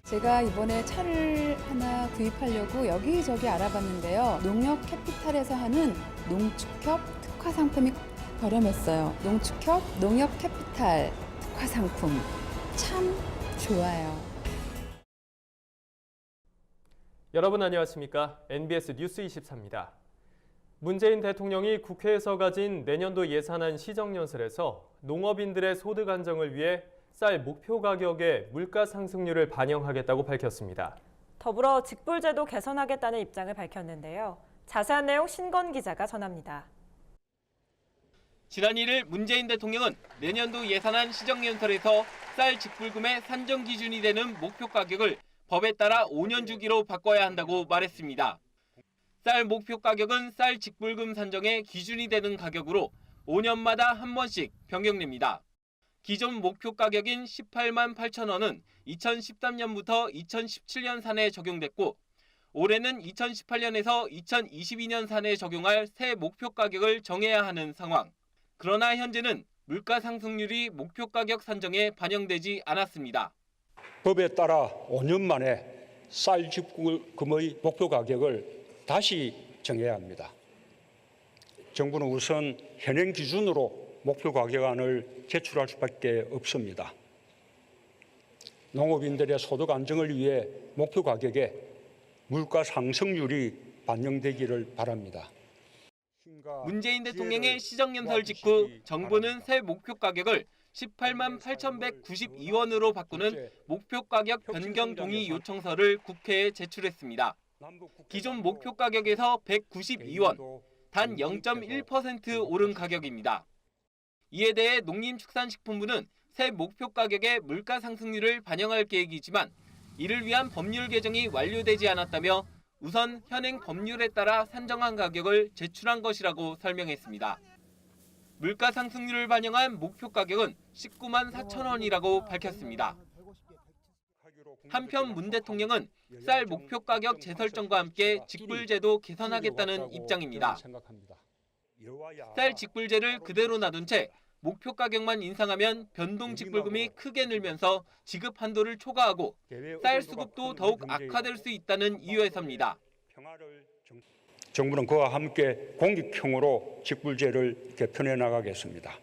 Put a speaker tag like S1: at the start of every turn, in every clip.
S1: 제가 이번에 차를 하나 구입하려고 여기저기 알아봤는데요. 농협 캐피탈에서 하는 농축협 특화 상품이 저렴했어요. 농축협 농협 캐피탈 특화 상품 참 좋아요.
S2: 여러분 안녕하십니까? NBS 뉴스 24입니다. 문재인 대통령이 국회에서 가진 내년도 예산안 시정연설에서 농업인들의 소득 안정을 위해 쌀 목표 가격의 물가 상승률을 반영하겠다고 밝혔습니다.
S3: 더불어 직불제도 개선하겠다는 입장을 밝혔는데요. 자세한 내용 신건 기자가 전합니다.
S4: 지난 1일 문재인 대통령은 내년도 예산안 시정연설에서 쌀 직불금의 산정 기준이 되는 목표 가격을 법에 따라 5년 주기로 바꿔야 한다고 말했습니다. 쌀 목표 가격은 쌀 직불금 산정의 기준이 되는 가격으로 5년마다 한 번씩 변경됩니다. 기존 목표 가격인 18만 8천 원은 2013년부터 2017년 산에 적용됐고 올해는 2018년에서 2022년 산에 적용할 새 목표 가격을 정해야 하는 상황. 그러나 현재는 물가 상승률이 목표 가격 산정에 반영되지 않았습니다.
S5: 법에 따라 5년 만에 쌀 직불금의 목표 가격을 다시 정해야 합니다. 정부는 우선 현행 기준으로 목표 가격안을 제출할 수밖에 없습니다. 농업인들의 소득 안정을 위해 목표 가격에 물가 상승률이 반영되기를 바랍니다.
S4: 문재인 대통령의 시정연설 직후 정부는 새 목표 가격을 18만 8,192원으로 바꾸는 목표 가격 변경 동의 요청서를 국회에 제출했습니다. 기존 목표 가격에서 192원, 단 0.1% 오른 가격입니다. 이에 대해 농림축산식품부는 새 목표 가격의 물가 상승률을 반영할 계획이지만 이를 위한 법률 개정이 완료되지 않았다며 우선 현행 법률에 따라 산정한 가격을 제출한 것이라고 설명했습니다. 물가 상승률을 반영한 목표 가격은 19만 4천 원이라고 밝혔습니다. 한편 문 대통령은 쌀 목표 가격 재설정과 함께 직불제도 개선하겠다는 입장입니다. 쌀 직불제를 그대로 놔둔 채 목표 가격만 인상하면 변동 직불금이 크게 늘면서 지급 한도를 초과하고 쌀 수급도 더욱 악화될 수 있다는 이유에서입니다.
S5: 정부는 그와 함께 공익형으로 직불제를 개편해 나가겠습니다.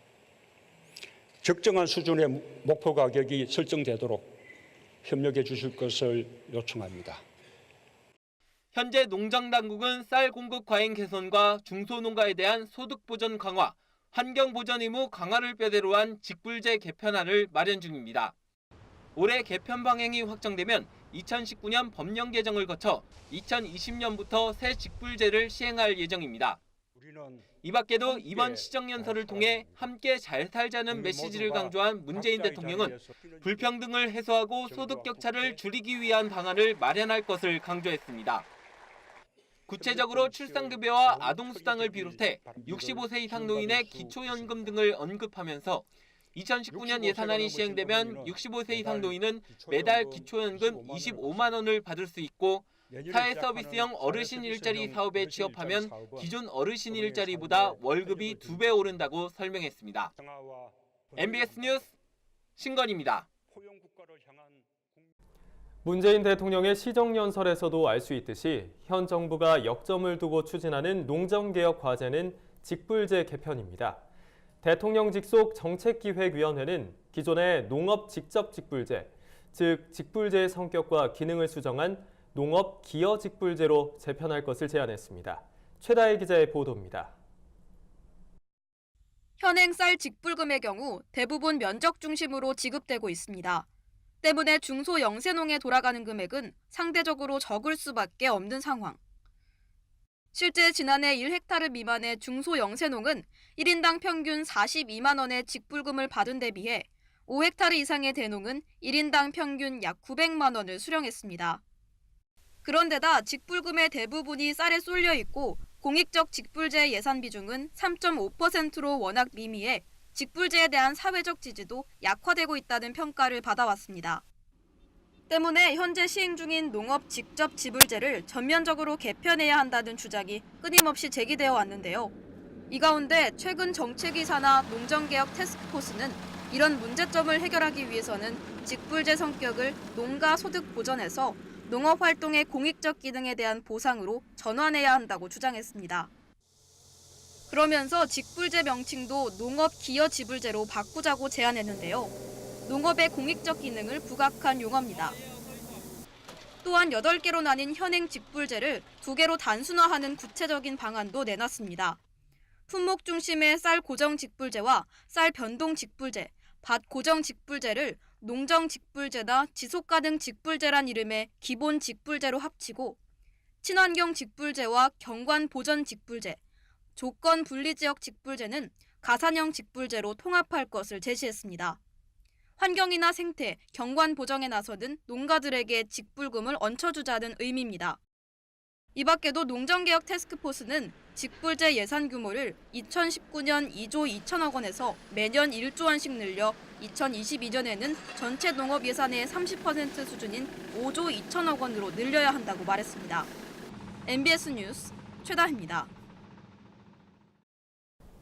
S5: 적정한 수준의 목표 가격이 설정되도록 협력해 주실 것을 요청합니다.
S4: 현재 농장당국은 쌀 공급 과잉 개선과 중소농가에 대한 소득 보전 강화, 환경 보전 의무 강화를 뼈대로 한 직불제 개편안을 마련 중입니다. 올해 개편 방향이 확정되면 2019년 법령 개정을 거쳐 2020년부터 새 직불제를 시행할 예정입니다. 이 밖에도 이번 시정연설을 통해 함께 잘 살자는 메시지를 강조한 문재인 대통령은 불평등을 해소하고 소득 격차를 줄이기 위한 방안을 마련할 것을 강조했습니다. 구체적으로 출산급여와 아동수당을 비롯해 65세 이상 노인의 기초연금 등을 언급하면서 2019년 예산안이 시행되면 65세 이상 노인은 매달 기초연금 25만 원을 받을 수 있고 사회서비스형 어르신 일자리 사업에 취업하면 기존 어르신 일자리보다 월급이 2배 오른다고 설명했습니다. MBS 뉴스 신건입니다.
S2: 문재인 대통령의 시정연설에서도 알 수 있듯이 현 정부가 역점을 두고 추진하는 농정개혁 과제는 직불제 개편입니다. 대통령 직속 정책기획위원회는 기존의 농업 직접 직불제, 즉 직불제의 성격과 기능을 수정한 농업 기여 직불제로 재편할 것을 제안했습니다. 최다혜 기자의 보도입니다.
S6: 현행 쌀 직불금의 경우 대부분 면적 중심으로 지급되고 있습니다. 때문에 중소영세농에 돌아가는 금액은 상대적으로 적을 수밖에 없는 상황. 실제 지난해 1헥타르 미만의 중소영세농은 1인당 평균 42만 원의 직불금을 받은 데 비해 5헥타르 이상의 대농은 1인당 평균 약 900만 원을 수령했습니다. 그런데다 직불금의 대부분이 쌀에 쏠려 있고 공익적 직불제 예산 비중은 3.5%로 워낙 미미해 직불제에 대한 사회적 지지도 약화되고 있다는 평가를 받아왔습니다. 때문에 현재 시행 중인 농업 직접 지불제를 전면적으로 개편해야 한다는 주장이 끊임없이 제기되어 왔는데요. 이 가운데 최근 정책위 산하 농정개혁 태스크포스는 이런 문제점을 해결하기 위해서는 직불제 성격을 농가 소득 보전에서 농업 활동의 공익적 기능에 대한 보상으로 전환해야 한다고 주장했습니다. 그러면서 직불제 명칭도 농업 기여 지불제로 바꾸자고 제안했는데요. 농업의 공익적 기능을 부각한 용어입니다. 또한 8개로 나뉜 현행 직불제를 2개로 단순화하는 구체적인 방안도 내놨습니다. 품목 중심의 쌀 고정 직불제와 쌀 변동 직불제, 밭 고정 직불제를 농정 직불제나 지속 가능 직불제란 이름의 기본 직불제로 합치고 친환경 직불제와 경관 보전 직불제, 조건 분리 지역 직불제는 가산형 직불제로 통합할 것을 제시했습니다. 환경이나 생태, 경관 보정에 나서는 농가들에게 직불금을 얹혀주자는 의미입니다. 이 밖에도 농정개혁 태스크포스는 직불제 예산 규모를 2019년 2조 2천억 원에서 매년 1조 원씩 늘려 2022년에는 전체 농업 예산의 30% 수준인 5조 2천억 원으로 늘려야 한다고 말했습니다. MBS 뉴스 최다희입니다.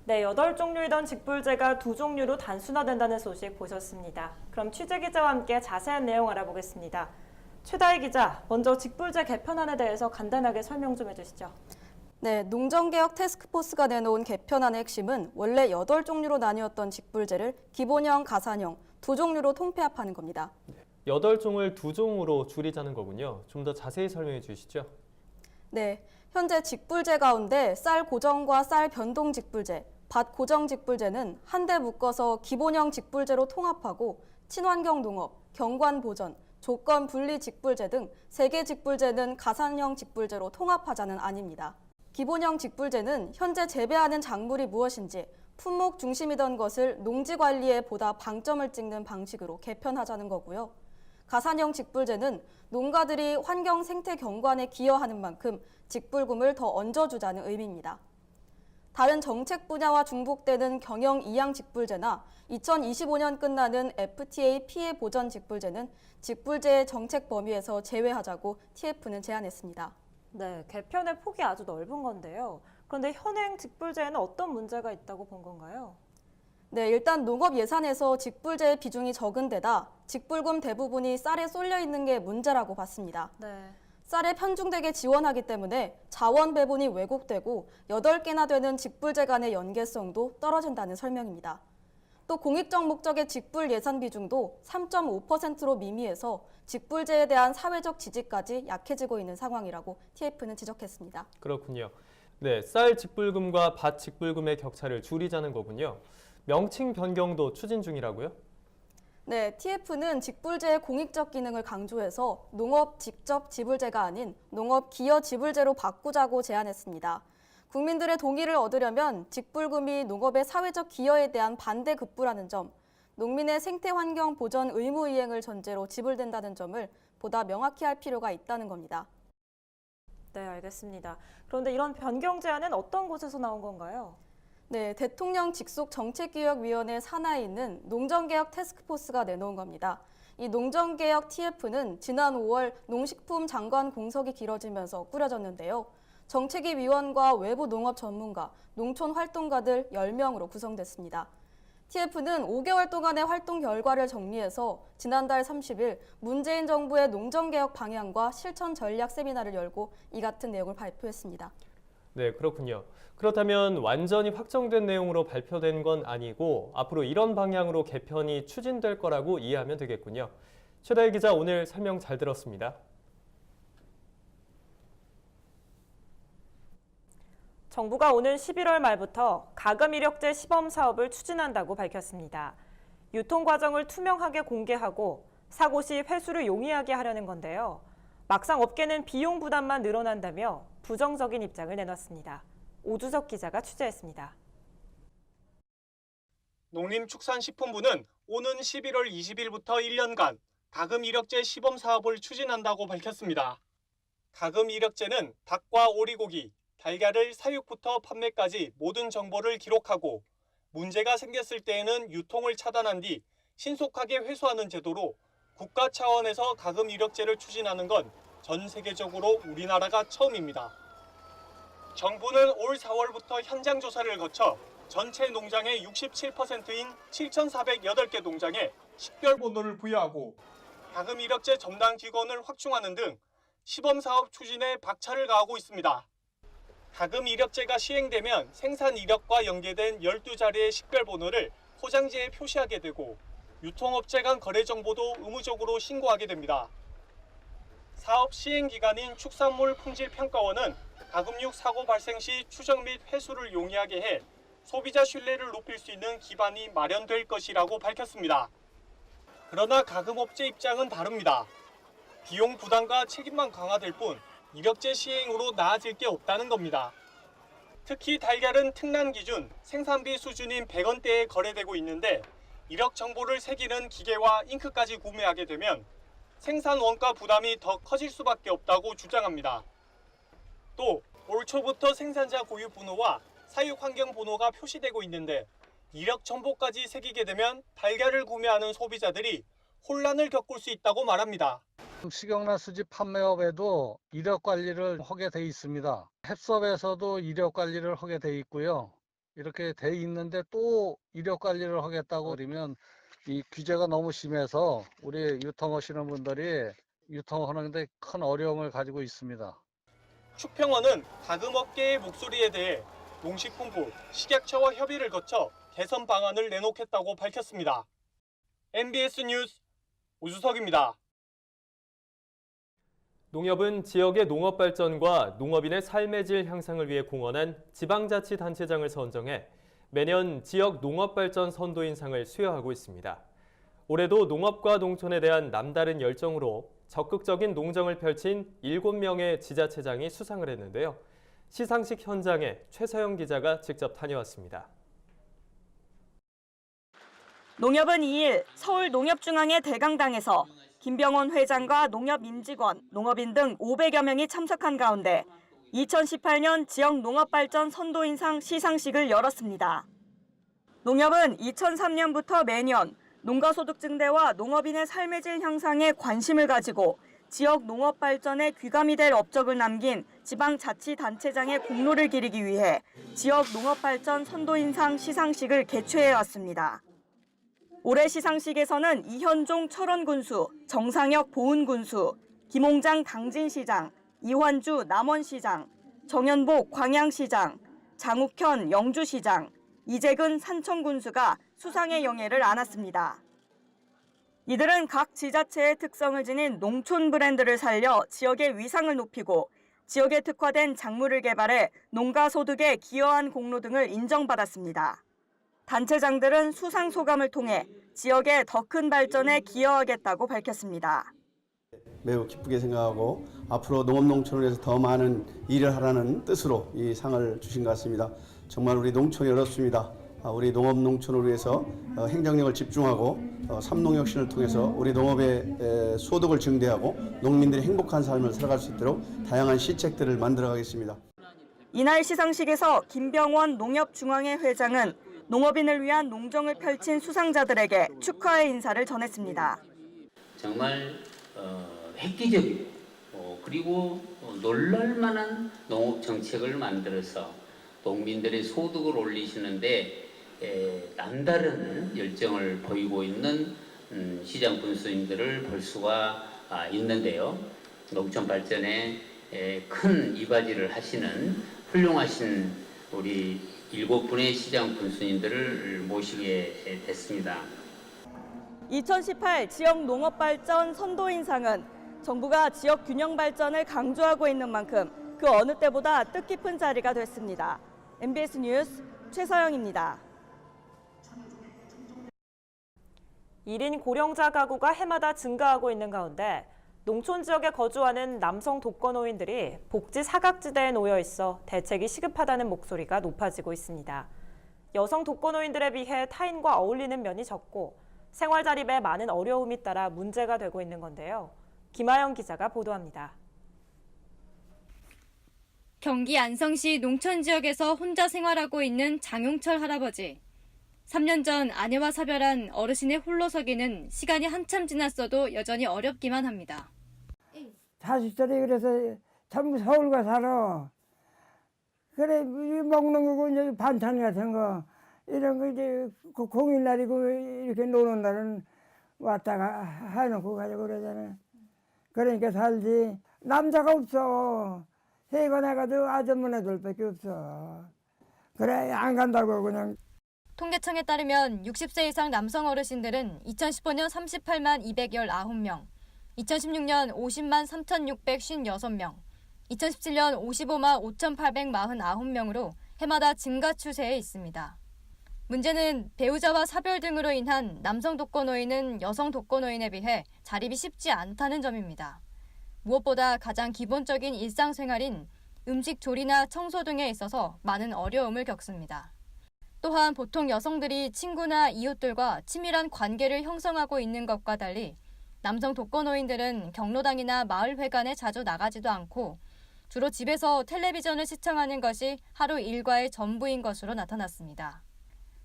S3: 네, 8종류이던 직불제가 2종류로 단순화된다는 소식 보셨습니다. 그럼 취재기자와 함께 자세한 내용 알아보겠습니다. 최다희 기자, 먼저 직불제 개편안에 대해서 간단하게 설명 좀 해주시죠.
S7: 네, 농정개혁 태스크포스가 내놓은 개편안의 핵심은 원래 8종류로 나뉘었던 직불제를 기본형, 가산형 2종류로 통폐합하는 겁니다.
S2: 8종을 2종으로 줄이자는 거군요. 좀 더 자세히 설명해 주시죠.
S7: 네, 현재 직불제 가운데 쌀 고정과 쌀 변동 직불제, 밭 고정 직불제는 한데 묶어서 기본형 직불제로 통합하고 친환경 농업, 경관 보전, 조건 분리 직불제 등 3개 직불제는 가산형 직불제로 통합하자는 안입니다. 기본형 직불제는 현재 재배하는 작물이 무엇인지 품목 중심이던 것을 농지 관리에 보다 방점을 찍는 방식으로 개편하자는 거고요. 가산형 직불제는 농가들이 환경 생태 경관에 기여하는 만큼 직불금을 더 얹어주자는 의미입니다. 다른 정책 분야와 중복되는 경영 이양 직불제나 2025년 끝나는 FTA 피해 보전 직불제는 직불제의 정책 범위에서 제외하자고 TF는 제안했습니다.
S3: 네, 개편의 폭이 아주 넓은 건데요. 그런데 현행 직불제에는 어떤 문제가 있다고 본 건가요?
S7: 네, 일단 농업 예산에서 직불제의 비중이 적은 데다 직불금 대부분이 쌀에 쏠려 있는 게 문제라고 봤습니다.
S3: 네.
S7: 쌀에 편중되게 지원하기 때문에 자원 배분이 왜곡되고 8개나 되는 직불제 간의 연계성도 떨어진다는 설명입니다. 또 공익적 목적의 직불 예산 비중도 3.5%로 미미해서 직불제에 대한 사회적 지지까지 약해지고 있는 상황이라고 TF는 지적했습니다.
S2: 그렇군요. 네, 쌀 직불금과 밭 직불금의 격차를 줄이자는 거군요. 명칭 변경도 추진 중이라고요?
S7: 네, TF는 직불제의 공익적 기능을 강조해서 농업 직접 지불제가 아닌 농업 기여 지불제로 바꾸자고 제안했습니다. 국민들의 동의를 얻으려면 직불금이 농업의 사회적 기여에 대한 반대 급부라는 점, 농민의 생태 환경 보전 의무 이행을 전제로 지불된다는 점을 보다 명확히 할 필요가 있다는 겁니다.
S3: 네, 알겠습니다. 그런데 이런 변경 제안은 어떤 곳에서 나온 건가요?
S7: 네, 대통령 직속 정책기획위원회 산하에 있는 농정개혁 태스크포스가 내놓은 겁니다. 이 농정개혁 TF는 지난 5월 농식품 장관 공석이 길어지면서 꾸려졌는데요. 정책위 위원과 외부 농업 전문가, 농촌 활동가들 10명으로 구성됐습니다. TF는 5개월 동안의 활동 결과를 정리해서 지난달 30일 문재인 정부의 농정개혁 방향과 실천 전략 세미나를 열고 이 같은 내용을 발표했습니다.
S2: 네, 그렇군요. 그렇다면 완전히 확정된 내용으로 발표된 건 아니고 앞으로 이런 방향으로 개편이 추진될 거라고 이해하면 되겠군요. 최다희 기자, 오늘 설명 잘 들었습니다.
S3: 정부가 오는 11월 말부터 가금 이력제 시범 사업을 추진한다고 밝혔습니다. 유통 과정을 투명하게 공개하고 사고 시 회수를 용이하게 하려는 건데요. 막상 업계는 비용 부담만 늘어난다며 부정적인 입장을 내놨습니다. 오주석 기자가 취재했습니다.
S8: 농림축산식품부는 오는 11월 20일부터 1년간 가금 이력제 시범 사업을 추진한다고 밝혔습니다. 가금 이력제는 닭과 오리고기, 달걀을 사육부터 판매까지 모든 정보를 기록하고 문제가 생겼을 때에는 유통을 차단한 뒤 신속하게 회수하는 제도로 국가 차원에서 가금 이력제를 추진하는 건 전 세계적으로 우리나라가 처음입니다. 정부는 올 4월부터 현장 조사를 거쳐 전체 농장의 67%인 7,408개 농장에 식별번호를 부여하고 다금 이력제 점당 직원을 확충하는 등 시범사업 추진에 박차를 가하고 있습니다. 다금 이력제가 시행되면 생산 이력과 연계된 12자리의 식별번호를 포장지에 표시하게 되고 유통업체 간 거래 정보도 의무적으로 신고하게 됩니다. 사업 시행 기간인 축산물 품질평가원은 다금육 사고 발생 시 추적 및 회수를 용이하게 해 소비자 신뢰를 높일 수 있는 기반이 마련될 것이라고 밝혔습니다. 그러나 가금업체 입장은 다릅니다. 비용 부담과 책임만 강화될 뿐 이력제 시행으로 나아질 게 없다는 겁니다. 특히 달걀은 특란 기준 생산비 수준인 100원대에 거래되고 있는데 이력 정보를 새기는 기계와 잉크까지 구매하게 되면 생산 원가 부담이 더 커질 수밖에 없다고 주장합니다. 또 올 초부터 생산자 고유 번호와 사육 환경 번호가 표시되고 있는데 이력 정보까지 새기게 되면 달걀을 구매하는 소비자들이 혼란을 겪을 수 있다고 말합니다.
S9: 식용란 수집 판매업에도 이력 관리를 하게 돼 있습니다. 햅섭에서도 이력 관리를 하게 돼 있고요. 이렇게 돼 있는데 또 이력 관리를 하겠다고 그러면 이 규제가 너무 심해서 우리 유통하시는 분들이 유통하는데 큰 어려움을 가지고 있습니다.
S8: 축평원은 다금업계의 목소리에 대해 농식품부, 식약처와 협의를 거쳐 개선 방안을 내놓겠다고 밝혔습니다. MBS 뉴스 오주석입니다.
S2: 농협은 지역의 농업 발전과 농업인의 삶의 질 향상을 위해 공헌한 지방자치단체장을 선정해 매년 지역 농업 발전 선도인상을 수여하고 있습니다. 올해도 농업과 농촌에 대한 남다른 열정으로 적극적인 농정을 펼친 7명의 지자체장이 수상을 했는데요. 시상식 현장에 최서영 기자가 직접 다녀왔습니다.
S3: 농협은 2일 서울 농협중앙의 대강당에서 김병원 회장과 농협 임직원, 농업인 등 500여 명이 참석한 가운데 2018년 지역 농업발전 선도인상 시상식을 열었습니다. 농협은 2003년부터 매년 농가소득 증대와 농업인의 삶의 질 향상에 관심을 가지고 지역 농업 발전에 귀감이 될 업적을 남긴 지방자치단체장의 공로를 기리기 위해 지역 농업 발전 선도인상 시상식을 개최해왔습니다. 올해 시상식에서는 이현종 철원군수, 정상혁 보은군수, 김홍장 당진시장, 이환주 남원시장, 정현복 광양시장, 장욱현 영주시장, 이재근 산청군수가 수상의 영예를 안았습니다. 이들은 각 지자체의 특성을 지닌 농촌 브랜드를 살려 지역의 위상을 높이고 지역에 특화된 작물을 개발해 농가 소득에 기여한 공로 등을 인정받았습니다. 단체장들은 수상 소감을 통해 지역의 더 큰 발전에 기여하겠다고 밝혔습니다.
S10: 매우 기쁘게 생각하고 앞으로 농업농촌을 위해서 더 많은 일을 하라는 뜻으로 이 상을 주신 것 같습니다. 정말 우리 농촌이 어렵습니다. 우리 농업농촌을 위해서 행정력을 집중하고 삼농혁신을 통해서 우리 농업의 소득을 증대하고 농민들이 행복한 삶을 살아갈 수 있도록 다양한 시책들을 만들어가겠습니다.
S3: 이날 시상식에서 김병원 농협중앙회 회장은 농업인을 위한 농정을 펼친 수상자들에게 축하의 인사를 전했습니다.
S11: 정말 획기적이고 그리고 놀랄만한 농업 정책을 만들어서 농민들의 소득을 올리시는데 남다른 열정을 보이고 있는 시장 군수님들을 볼 수가 있는데요. 농촌 발전에 큰 이바지를 하시는 훌륭하신 우리 7분의 시장 군수님들을 모시게 됐습니다.
S3: 2018 지역 농업 발전 선도인상은 정부가 지역 균형 발전을 강조하고 있는 만큼 그 어느 때보다 뜻깊은 자리가 됐습니다. MBS 뉴스 최서영입니다. 1인 고령자 가구가 해마다 증가하고 있는 가운데 농촌 지역에 거주하는 남성 독거노인들이 복지 사각지대에 놓여 있어 대책이 시급하다는 목소리가 높아지고 있습니다. 여성 독거노인들에 비해 타인과 어울리는 면이 적고 생활 자립에 많은 어려움이 따라 문제가 되고 있는 건데요. 김아영 기자가 보도합니다.
S12: 경기 안성시 농촌 지역에서 혼자 생활하고 있는 장용철 할아버지. 3년 전 아내와 사별한 어르신의 홀로서기는 시간이 한참 지났어도 여전히 어렵기만 합니다.
S13: 자식들이 그래서 전부 서울 가 살아. 그래 먹는 거고 이제 반찬 같은 거 이런 거 이제 공휴일날이고 이렇게 노는 날은 왔다가 해놓고 가자고 그러잖아요. 그러니까 살지. 남자가 없어. 해가 나가도 아주머니들밖에 없어. 그래 안 간다고 그냥.
S12: 통계청에 따르면 60세 이상 남성 어르신들은 2015년 38만 219명, 2016년 50만 3,656명, 2017년 55만 5,849명으로 해마다 증가 추세에 있습니다. 문제는 배우자와 사별 등으로 인한 남성 독거노인은 여성 독거노인에 비해 자립이 쉽지 않다는 점입니다. 무엇보다 가장 기본적인 일상생활인 음식 조리나 청소 등에 있어서 많은 어려움을 겪습니다. 또한 보통 여성들이 친구나 이웃들과 친밀한 관계를 형성하고 있는 것과 달리 남성 독거노인들은 경로당이나 마을회관에 자주 나가지도 않고 주로 집에서 텔레비전을 시청하는 것이 하루 일과의 전부인 것으로 나타났습니다.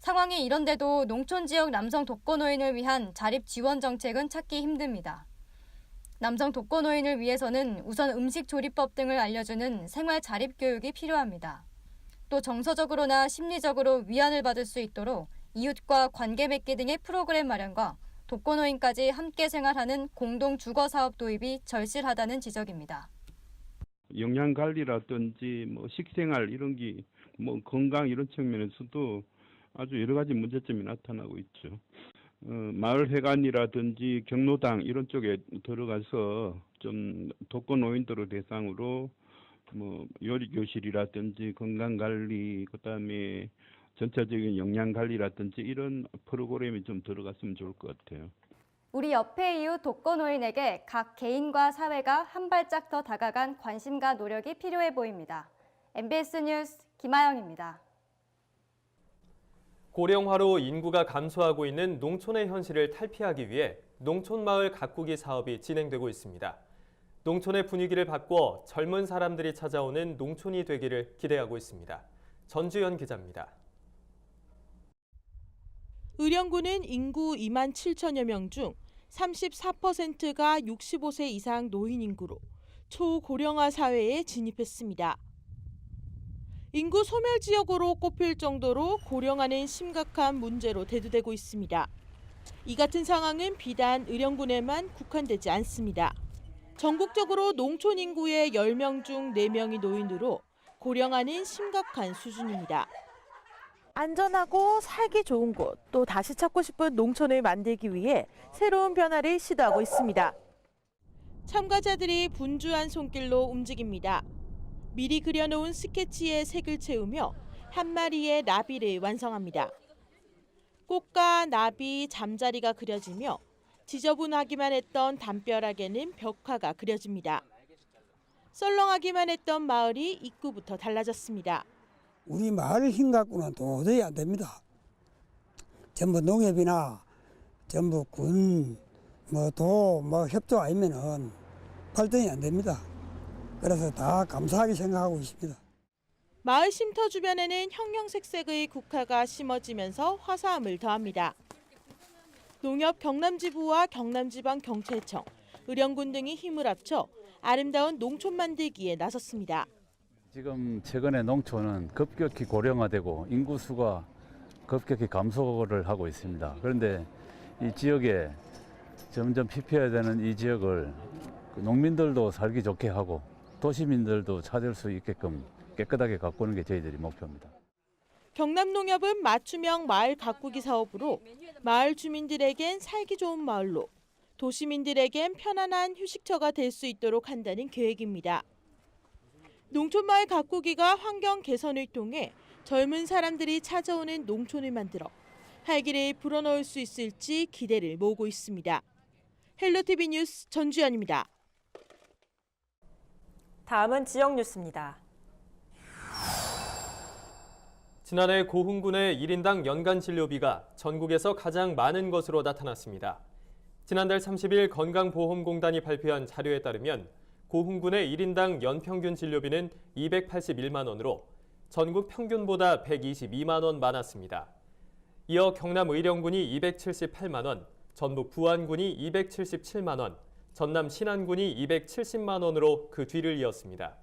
S12: 상황이 이런데도 농촌 지역 남성 독거노인을 위한 자립 지원 정책은 찾기 힘듭니다. 남성 독거노인을 위해서는 우선 음식 조리법 등을 알려주는 생활 자립 교육이 필요합니다. 또 정서적으로나 심리적으로 위안을 받을 수 있도록 이웃과 관계 맺기 등의 프로그램 마련과 독거노인까지 함께 생활하는 공동 주거 사업 도입이 절실하다는 지적입니다.
S14: 영양 관리라든지 뭐 식생활 이런 게 뭐 건강 이런 측면에서도 아주 여러 가지 문제점이 나타나고 있죠. 마을 회관이라든지 경로당 이런 쪽에 들어가서 좀 독거노인들을 대상으로 뭐 요리 교실이라든지 건강 관리 그다음에 전체적인 영양 관리라든지 이런 프로그램이 좀 들어갔으면 좋을 것 같아요.
S7: 우리 옆에 이웃 독거노인에게 각 개인과 사회가 한 발짝 더 다가간 관심과 노력이 필요해 보입니다. MBS 뉴스 김아영입니다.
S2: 고령화로 인구가 감소하고 있는 농촌의 현실을 탈피하기 위해 농촌마을 가꾸기 사업이 진행되고 있습니다. 농촌의 분위기를 바꿔 젊은 사람들이 찾아오는 농촌이 되기를 기대하고 있습니다. 전주현 기자입니다.
S15: 의령군은 인구 2만 7천여 명 중 34%가 65세 이상 노인 인구로 초고령화 사회에 진입했습니다. 인구 소멸 지역으로 꼽힐 정도로 고령화는 심각한 문제로 대두되고 있습니다. 이 같은 상황은 비단 의령군에만 국한되지 않습니다. 전국적으로 농촌 인구의 10명 중 4명이 노인으로 고령화는 심각한 수준입니다.
S16: 안전하고 살기 좋은 곳, 또 다시 찾고 싶은 농촌을 만들기 위해 새로운 변화를 시도하고 있습니다.
S15: 참가자들이 분주한 손길로 움직입니다. 미리 그려놓은 스케치에 색을 채우며 한 마리의 나비를 완성합니다. 꽃과 나비, 잠자리가 그려지며 지저분하기만 했던 담벼락에는 벽화가 그려집니다. 썰렁하기만 했던 마을이 입구부터 달라졌습니다.
S13: 우리 마을 힘 갖고는 도저히 안 됩니다. 전부 농협이나 전부 군, 협조 아니면은 발전이 안 됩니다. 그래서 다 감사하게 생각하고 있습니다.
S15: 마을 쉼터 주변에는 형형색색의 국화가 심어지면서 화사함을 더합니다. 농협 경남지부와 경남지방경찰청, 의령군 등이 힘을 합쳐 아름다운 농촌 만들기에 나섰습니다.
S17: 지금 최근에 농촌은 급격히 고령화되고 인구수가 급격히 감소를 하고 있습니다. 그런데 이 지역에 점점 피폐해야 되는 이 지역을 농민들도 살기 좋게 하고 도시민들도 찾을 수 있게끔 깨끗하게 가꾸는 게 저희들이 목표입니다.
S15: 경남농협은 맞춤형 마을 가꾸기 사업으로 마을 주민들에겐 살기 좋은 마을로, 도시민들에겐 편안한 휴식처가 될 수 있도록 한다는 계획입니다. 농촌마을 가꾸기가 환경 개선을 통해 젊은 사람들이 찾아오는 농촌을 만들어 활기를 불어넣을 수 있을지 기대를 모으고 있습니다. 헬로티비 뉴스 전주현입니다.
S3: 다음은 지역 뉴스입니다.
S2: 지난해 고흥군의 1인당 연간 진료비가 전국에서 가장 많은 것으로 나타났습니다. 지난달 30일 건강보험공단이 발표한 자료에 따르면 고흥군의 1인당 연평균 진료비는 281만 원으로 전국 평균보다 122만 원 많았습니다. 이어 경남 의령군이 278만 원, 전북 부안군이 277만 원, 전남 신안군이 270만 원으로 그 뒤를 이었습니다.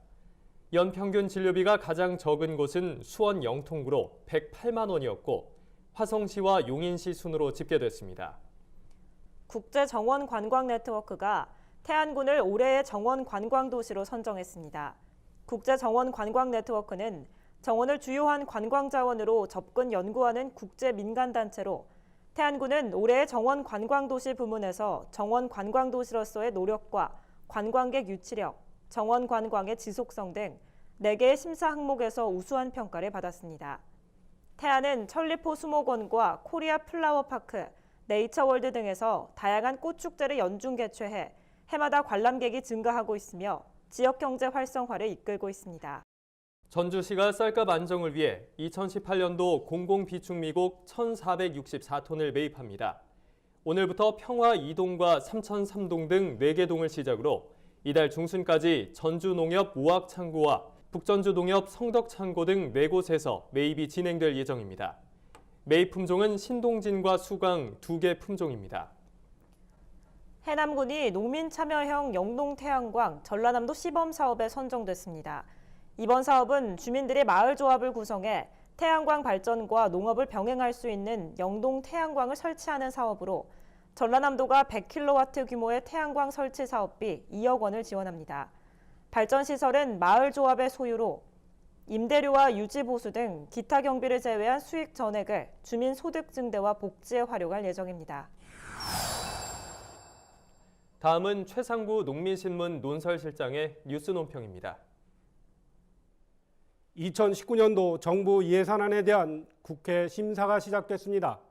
S2: 연평균 진료비가 가장 적은 곳은 수원 영통구로 108만 원이었고 화성시와 용인시 순으로 집계됐습니다.
S3: 국제정원 관광 네트워크가 태안군을 올해의 정원 관광 도시로 선정했습니다. 국제정원 관광 네트워크는 정원을 주요한 관광 자원으로 접근 연구하는 국제 민간 단체로 태안군은 올해의 정원 관광 도시 부문에서 정원 관광 도시로서의 노력과 관광객 유치력, 정원 관광의 지속성 등 4개의 심사 항목에서 우수한 평가를 받았습니다. 태안은 천리포 수목원과 코리아 플라워 파크, 네이처월드 등에서 다양한 꽃 축제를 연중 개최해 해마다 관람객이 증가하고 있으며 지역 경제 활성화를 이끌고 있습니다.
S2: 전주시가 쌀값 안정을 위해 2018년도 공공비축미국 1,464톤을 매입합니다. 오늘부터 평화 2동과 삼천 3동 등 4개 동을 시작으로 이달 중순까지 전주농협 우악창고와 북전주농협 성덕창고 등 4곳에서 매입이 진행될 예정입니다. 매입 품종은 신동진과 수강 2개 품종입니다.
S3: 해남군이 농민 참여형 영농 태양광 전라남도 시범 사업에 선정됐습니다. 이번 사업은 주민들이 마을 조합을 구성해 태양광 발전과 농업을 병행할 수 있는 영농 태양광을 설치하는 사업으로 전라남도가 100kW 규모의 태양광 설치 사업비 2억 원을 지원합니다. 발전 시설은 마을 조합의 소유로 임대료와 유지 보수 등 기타 경비를 제외한 수익 전액을 주민 소득 증대와 복지에 활용할 예정입니다.
S2: 다음은 최상구 농민신문 논설실장의 뉴스 논평입니다.
S18: 2019년도 정부 예산안에 대한 국회 심사가 시작됐습니다.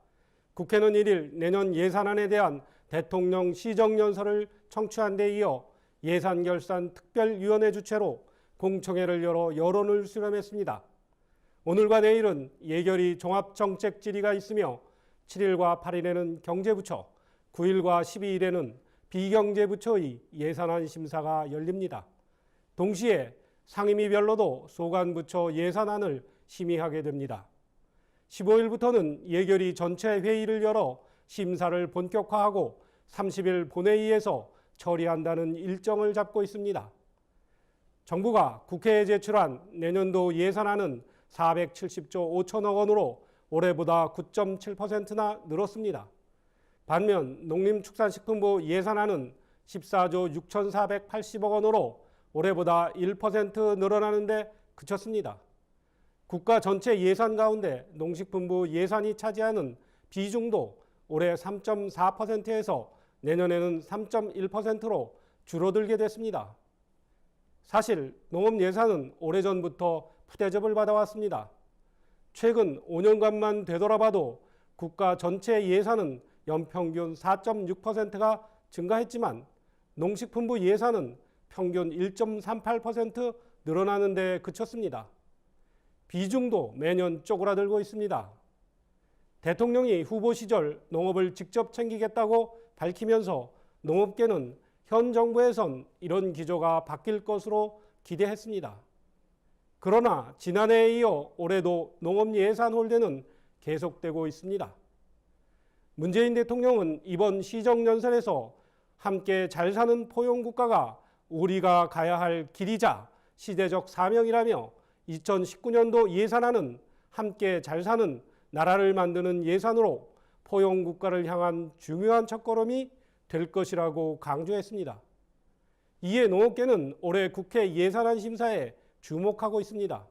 S18: 국회는 1일 내년 예산안에 대한 대통령 시정연설을 청취한 데 이어 예산결산특별위원회 주최로 공청회를 열어 여론을 수렴했습니다. 오늘과 내일은 예결위 종합정책질의가 있으며 7일과 8일에는 경제부처, 9일과 12일에는 비경제부처의 예산안 심사가 열립니다. 동시에 상임위별로도 소관부처 예산안을 심의하게 됩니다. 15일부터는 예결위 전체 회의를 열어 심사를 본격화하고 30일 본회의에서 처리한다는 일정을 잡고 있습니다. 정부가 국회에 제출한 내년도 예산안은 470조 5천억 원으로 올해보다 9.7%나 늘었습니다. 반면 농림축산식품부 예산안은 14조 6,480억 원으로 올해보다 1% 늘어나는 데 그쳤습니다. 국가 전체 예산 가운데 농식품부 예산이 차지하는 비중도 올해 3.4%에서 내년에는 3.1%로 줄어들게 됐습니다. 사실 농업 예산은 오래전부터 푸대접을 받아왔습니다. 최근 5년간만 되돌아봐도 국가 전체 예산은 연평균 4.6%가 증가했지만 농식품부 예산은 평균 1.38% 늘어나는 데 그쳤습니다. 비중도 매년 쪼그라들고 있습니다. 대통령이 후보 시절 농업을 직접 챙기겠다고 밝히면서 농업계는 현 정부에선 이런 기조가 바뀔 것으로 기대했습니다. 그러나 지난해에 이어 올해도 농업 예산 홀대는 계속되고 있습니다. 문재인 대통령은 이번 시정연설에서 함께 잘 사는 포용국가가 우리가 가야 할 길이자 시대적 사명이라며 2019년도 예산안은 함께 잘 사는 나라를 만드는 예산으로 포용국가를 향한 중요한 첫걸음이 될 것이라고 강조했습니다. 이에 농업계는 올해 국회 예산안 심사에 주목하고 있습니다.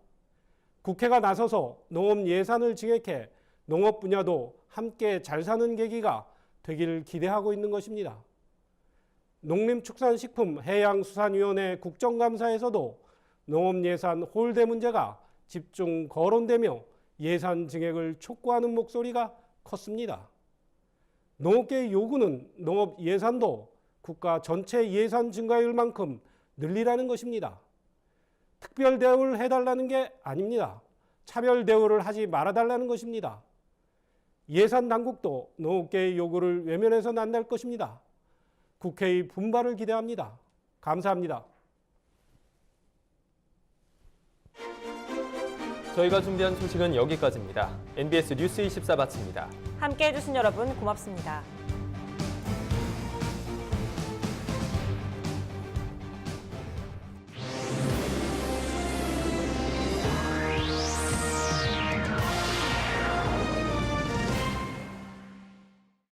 S18: 국회가 나서서 농업 예산을 증액해 농업 분야도 함께 잘 사는 계기가 되기를 기대하고 있는 것입니다. 농림축산식품해양수산위원회 국정감사에서도 농업 예산 홀대 문제가 집중 거론되며 예산 증액을 촉구하는 목소리가 컸습니다. 농업계의 요구는 농업 예산도 국가 전체 예산 증가율만큼 늘리라는 것입니다. 특별 대우를 해달라는 게 아닙니다. 차별 대우를 하지 말아달라는 것입니다. 예산 당국도 농업계의 요구를 외면해서는 안 될 것입니다. 국회의 분발을 기대합니다. 감사합니다.
S2: 저희가 준비한 소식은 여기까지입니다. NBS 뉴스 24 마칩니다.
S3: 함께해 주신 여러분 고맙습니다.